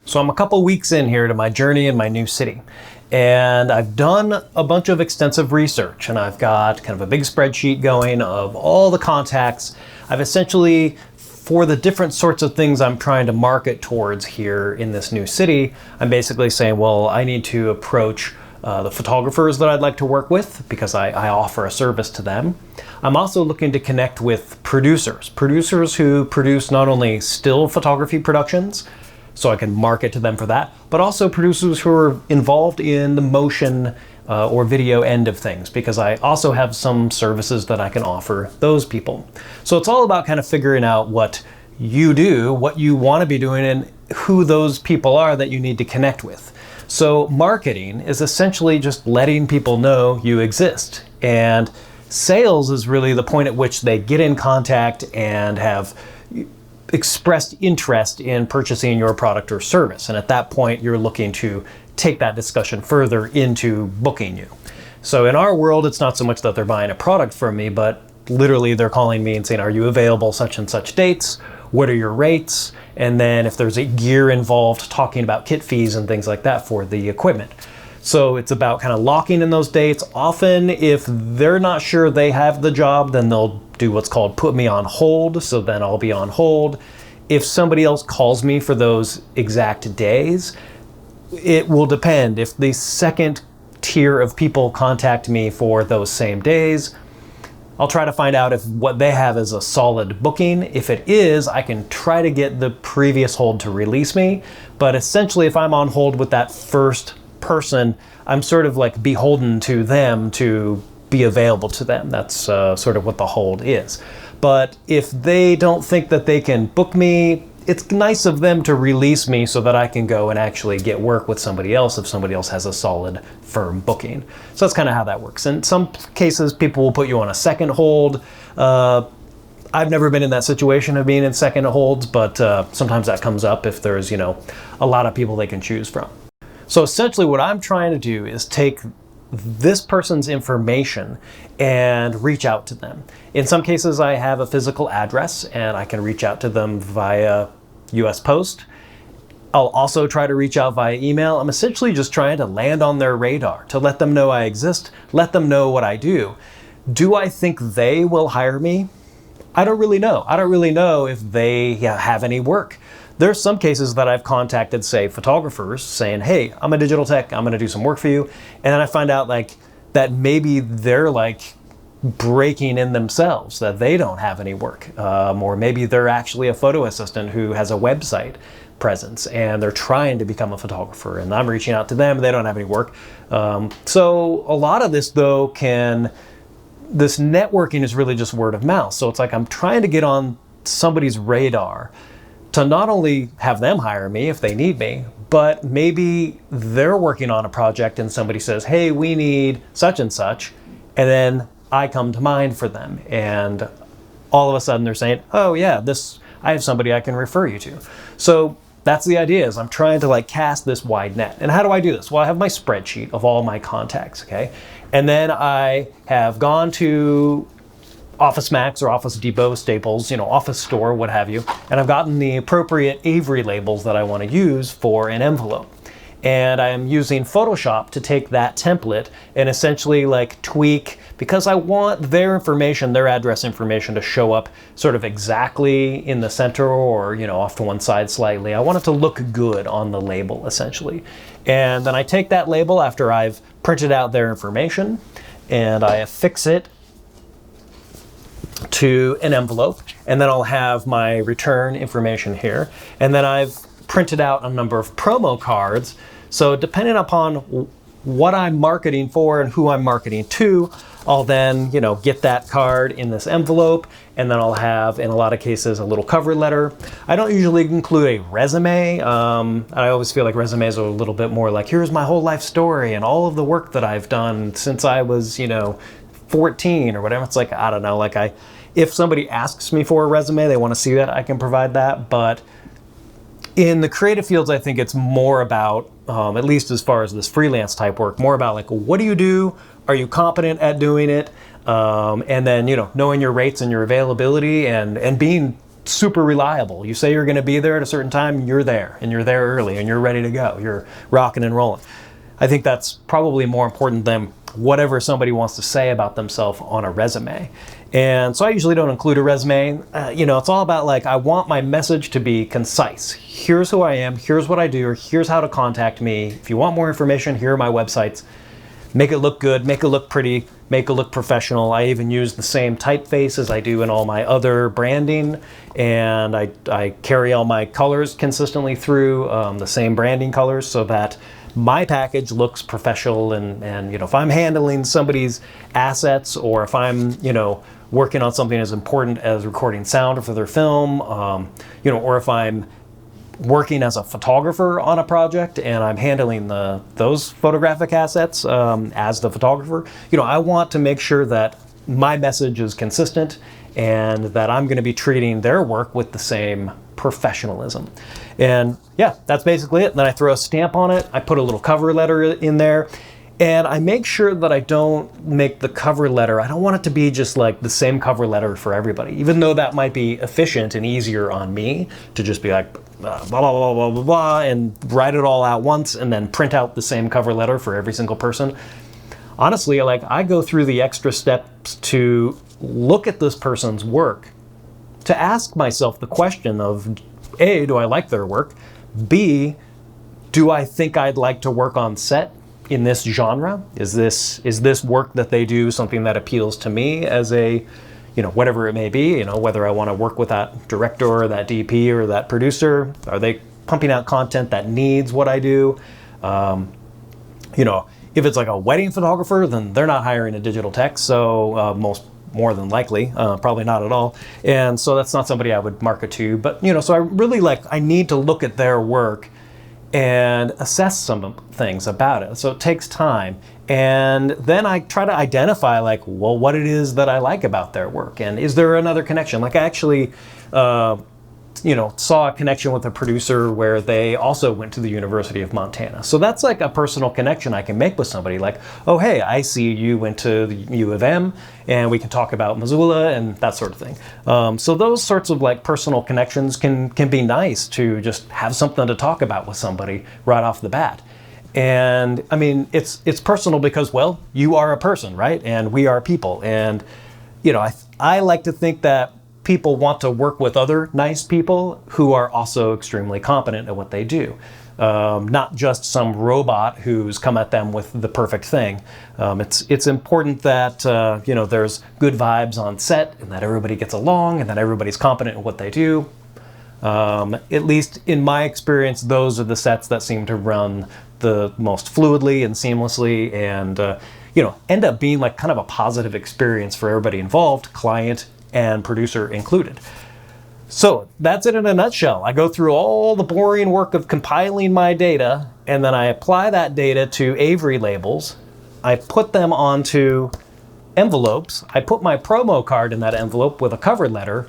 So I'm a couple weeks in here to my journey in my new city, and I've done a bunch of extensive research, and I've got kind of a big spreadsheet going of all the contacts. I've essentially, for the different sorts of things I'm trying to market towards here in this new city, I'm basically saying, well, I need to approach the photographers that I'd like to work with because I offer a service to them. I'm also looking to connect with producers who produce not only still photography productions, so I can market to them for that, but also producers who are involved in the motion or video end of things, because I also have some services that I can offer those people. So it's all about kind of figuring out what you do, what you want to be doing, and who those people are that you need to connect with. So marketing is essentially just letting people know you exist. And sales is really the point at which they get in contact and have expressed interest in purchasing your product or service. And at that point, you're looking to take that discussion further into booking you. So in our world, it's not so much that they're buying a product from me, but literally they're calling me and saying, are you available such and such dates? What are your rates? And then if there's a gear involved, talking about kit fees and things like that for the equipment. So it's about kind of locking in those dates. Often, if they're not sure they have the job, then they'll do what's called put me on hold. So then I'll be on hold. If somebody else calls me for those exact days, it will depend. If the second tier of people contact me for those same days, I'll try to find out if what they have is a solid booking. If it is, I can try to get the previous hold to release me. But essentially, if I'm on hold with that first person, I'm sort of like beholden to them to be available to them. That's sort of what the hold is. But if they don't think that they can book me, it's nice of them to release me so that I can go and actually get work with somebody else if somebody else has a solid, firm booking. So that's kind of how that works. In some cases, people will put you on a second hold. I've never been in that situation of being in second holds, but sometimes that comes up if there's, a lot of people they can choose from. So essentially what I'm trying to do is take this person's information and reach out to them. In some cases, I have a physical address and I can reach out to them via US Post. I'll also try to reach out via email. I'm essentially just trying to land on their radar, to let them know I exist, let them know what I do. Do I think they will hire me? I don't really know. I don't really know if they have any work. There's some cases that I've contacted, say, photographers saying, hey, I'm a digital tech, I'm gonna do some work for you. And then I find out that maybe they're breaking in themselves, that they don't have any work. Or maybe they're actually a photo assistant who has a website presence and they're trying to become a photographer and I'm reaching out to them, they don't have any work. So a lot of this though this networking is really just word of mouth. So it's like I'm trying to get on somebody's radar to not only have them hire me if they need me, but maybe they're working on a project and somebody says, hey, we need such and such, and then I come to mind for them. And all of a sudden they're saying, oh yeah, I have somebody I can refer you to. So that's the idea, is I'm trying to cast this wide net. And how do I do this? Well, I have my spreadsheet of all my contacts, okay? And then I have gone to Office Max or Office Depot, Staples, Office Store, what have you, and I've gotten the appropriate Avery labels that I want to use for an envelope. And I am using Photoshop to take that template and essentially tweak, because I want their information, their address information, to show up sort of exactly in the center or, off to one side slightly. I want it to look good on the label, essentially. And then I take that label after I've printed out their information and I affix it to an envelope, and then I'll have my return information here. And then I've printed out a number of promo cards. So depending upon what I'm marketing for and who I'm marketing to, I'll then, get that card in this envelope, and then I'll have, in a lot of cases, a little cover letter. I don't usually include a resume. I always feel like resumes are a little bit more here's my whole life story and all of the work that I've done since I was, 14 or whatever. It's I don't know, if somebody asks me for a resume, they want to see that, I can provide that. But in the creative fields, I think it's more about, at least as far as this freelance type work, more about what do you do? Are you competent at doing it? And then, knowing your rates and your availability and being super reliable. You say you're going to be there at a certain time, you're there, and you're there early, and you're ready to go. You're rocking and rolling. I think that's probably more important than whatever somebody wants to say about themselves on a resume. And so I usually don't include a resume. It's all about like, I want my message to be concise. Here's who I am, here's what I do, or here's how to contact me. If you want more information, here are my websites. Make it look good, make it look pretty, make it look professional. I even use the same typeface as I do in all my other branding, and I carry all my colors consistently through the same branding colors so that my package looks professional. And if I'm handling somebody's assets, or if I'm working on something as important as recording sound for their film, or if I'm working as a photographer on a project and I'm handling those photographic assets as the photographer, I want to make sure that my message is consistent and that I'm going to be treating their work with the same professionalism. And yeah, that's basically it. Then I throw a stamp on it. I put a little cover letter in there. And I make sure that I don't make the cover letter, I don't want it to be just like the same cover letter for everybody, even though that might be efficient and easier on me to just be like, blah, blah, blah, blah, blah, blah, and write it all out once and then print out the same cover letter for every single person. Honestly, like, I go through the extra steps to look at this person's work, to ask myself the question of, A, do I like their work? B, do I think I'd like to work on set in this genre? Is this work that they do something that appeals to me as a, whatever it may be, whether I want to work with that director or that DP or that producer? Are they pumping out content that needs what I do? If it's like a wedding photographer, then they're not hiring a digital tech, so more than likely, probably not at all. And so that's not somebody I would market to. But, so I really I need to look at their work and assess some things about it. So it takes time. And then I try to identify what it is that I like about their work. And is there another connection? I actually, saw a connection with a producer where they also went to the University of Montana. So that's like a personal connection I can make with somebody. Like, oh, hey, I see you went to the U of M, and we can talk about Missoula and that sort of thing. So those sorts of personal connections can be nice to just have something to talk about with somebody right off the bat. And I mean, it's personal because, well, you are a person, right? And we are people. And, I like to think that people want to work with other nice people who are also extremely competent at what they do. Not just some robot who's come at them with the perfect thing. It's important that there's good vibes on set and that everybody gets along and that everybody's competent at what they do. At least in my experience, those are the sets that seem to run the most fluidly and seamlessly and end up being kind of a positive experience for everybody involved, client and producer included. So that's it in a nutshell. I go through all the boring work of compiling my data, and then I apply that data to Avery labels. I put them onto envelopes. I put my promo card in that envelope with a cover letter,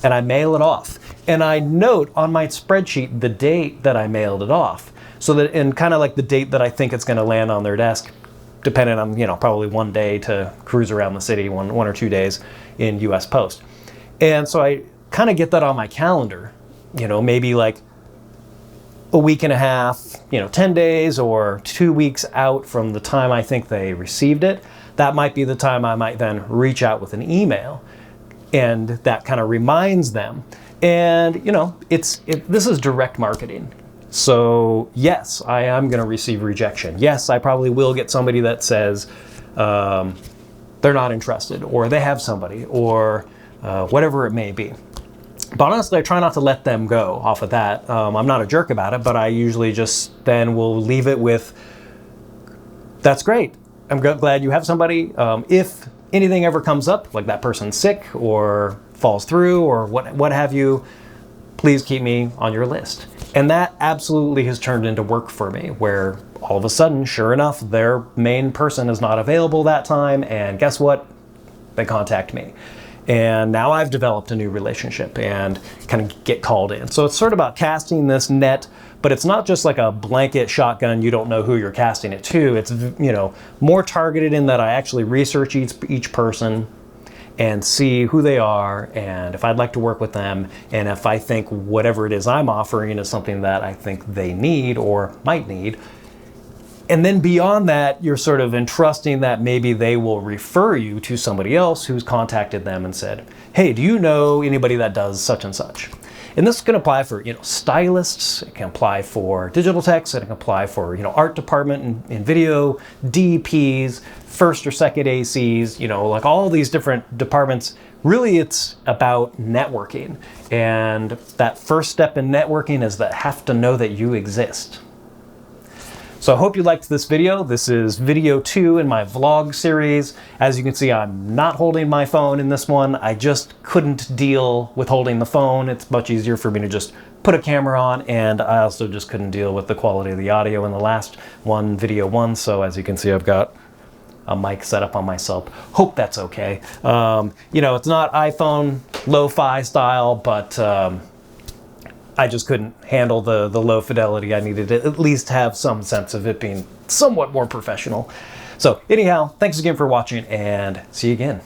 and I mail it off. And I note on my spreadsheet the date that I mailed it off, so that, and kind of the date that I think it's going to land on their desk, depending on, probably one day to cruise around the city, one or 2 days in US Post. And so I kind of get that on my calendar, maybe a week and a half, 10 days or 2 weeks out from the time I think they received it. That might be the time I might then reach out with an email, and that kind of reminds them. And, this is direct marketing. So yes, I am going to receive rejection. Yes, I probably will get somebody that says they're not interested, or they have somebody, or whatever it may be. But honestly, I try not to let them go off of that. I'm not a jerk about it, but I usually just then will leave it with, that's great. I'm glad you have somebody. If anything ever comes up, like that person's sick or falls through or what have you, please keep me on your list. And that absolutely has turned into work for me, where all of a sudden, sure enough, their main person is not available that time, and guess what? They contact me. And now I've developed a new relationship and kind of get called in. So it's sort of about casting this net, but it's not just like a blanket shotgun, you don't know who you're casting it to. It's more targeted in that I actually research each person, and see who they are and if I'd like to work with them, and if I think whatever it is I'm offering is something that I think they need or might need. And then beyond that, you're sort of entrusting that maybe they will refer you to somebody else who's contacted them and said, hey, do you know anybody that does such and such? And this can apply for, stylists, it can apply for digital techs, it can apply for, art department and video, DPs, first or second ACs, like all these different departments. Really, it's about networking. And that first step in networking is that have to know that you exist. So I hope you liked this video. This is video 2 in my vlog series. As you can see, I'm not holding my phone in this one. I just couldn't deal with holding the phone. It's much easier for me to just put a camera on, and I also just couldn't deal with the quality of the audio in the last one, video 1. So as you can see, I've got a mic set up on myself. Hope that's okay. It's not iPhone lo-fi style, but I just couldn't handle the low fidelity. I needed to at least have some sense of it being somewhat more professional. So anyhow, thanks again for watching, and see you again.